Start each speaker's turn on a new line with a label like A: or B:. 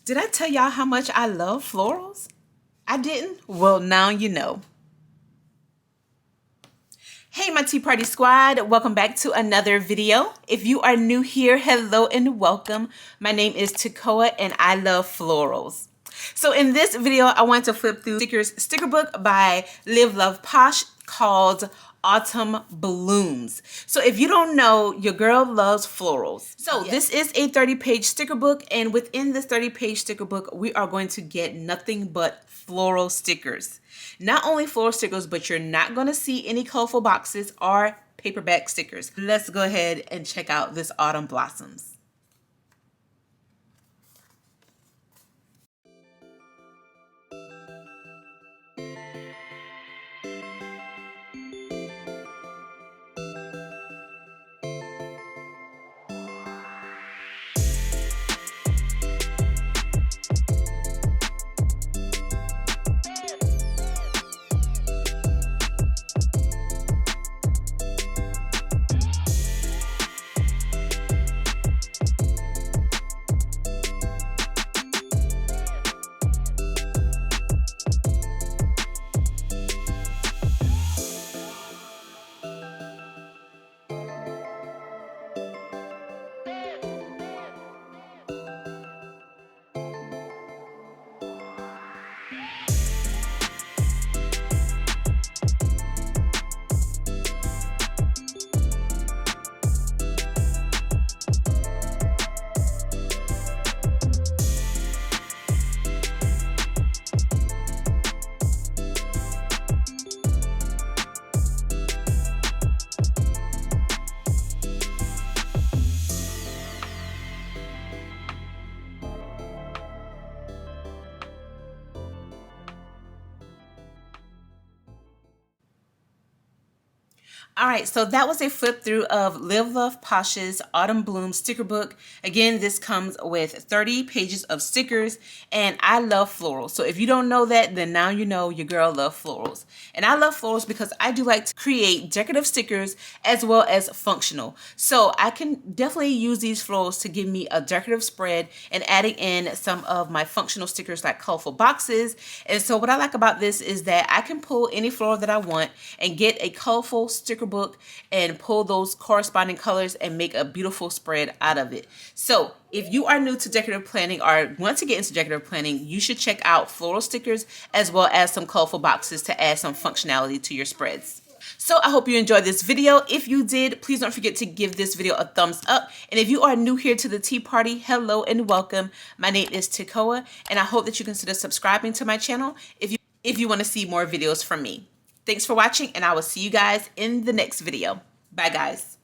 A: Did I tell y'all how much I love florals? I didn't? Well, now you know. Hey, my Tea Party Squad, welcome back to another video. If you are new here, hello and welcome. My name is TUBEBUDDY and I love florals. So in this video, I want to flip through sticker book by Live.Love.Posh called Autumn Blooms. So if you don't know, your girl loves florals. So This is a 30-page sticker book, and within this 30-page sticker book, we are going to get nothing but floral stickers. Not only floral stickers, but you're not going to see any colorful boxes or paperback stickers. Let's go ahead and check out this Autumn Blossoms. All right, so that was a flip through of Live.Love.Posh's Autumn Bloom sticker book. Again, this comes with 30 pages of stickers, and I love florals. So if you don't know that, then now you know your girl loves florals. And I love florals because I do like to create decorative stickers as well as functional. So I can definitely use these florals to give me a decorative spread and adding in some of my functional stickers like colorful boxes. And so what I like about this is that I can pull any floral that I want and get a colorful sticker book and pull those corresponding colors and make a beautiful spread out of it. So if you are new to decorative planning or want to get into decorative planning, you should check out floral stickers as well as some colorful boxes to add some functionality to your spreads. So I hope you enjoyed this video. If you did, please don't forget to give this video a thumbs up. And if you are new here to the Tea Party, hello and welcome. My name is TUBEBUDDY, and I hope that you consider subscribing to my channel if you want to see more videos from me. Thanks for watching, and I will see you guys in the next video. Bye, guys.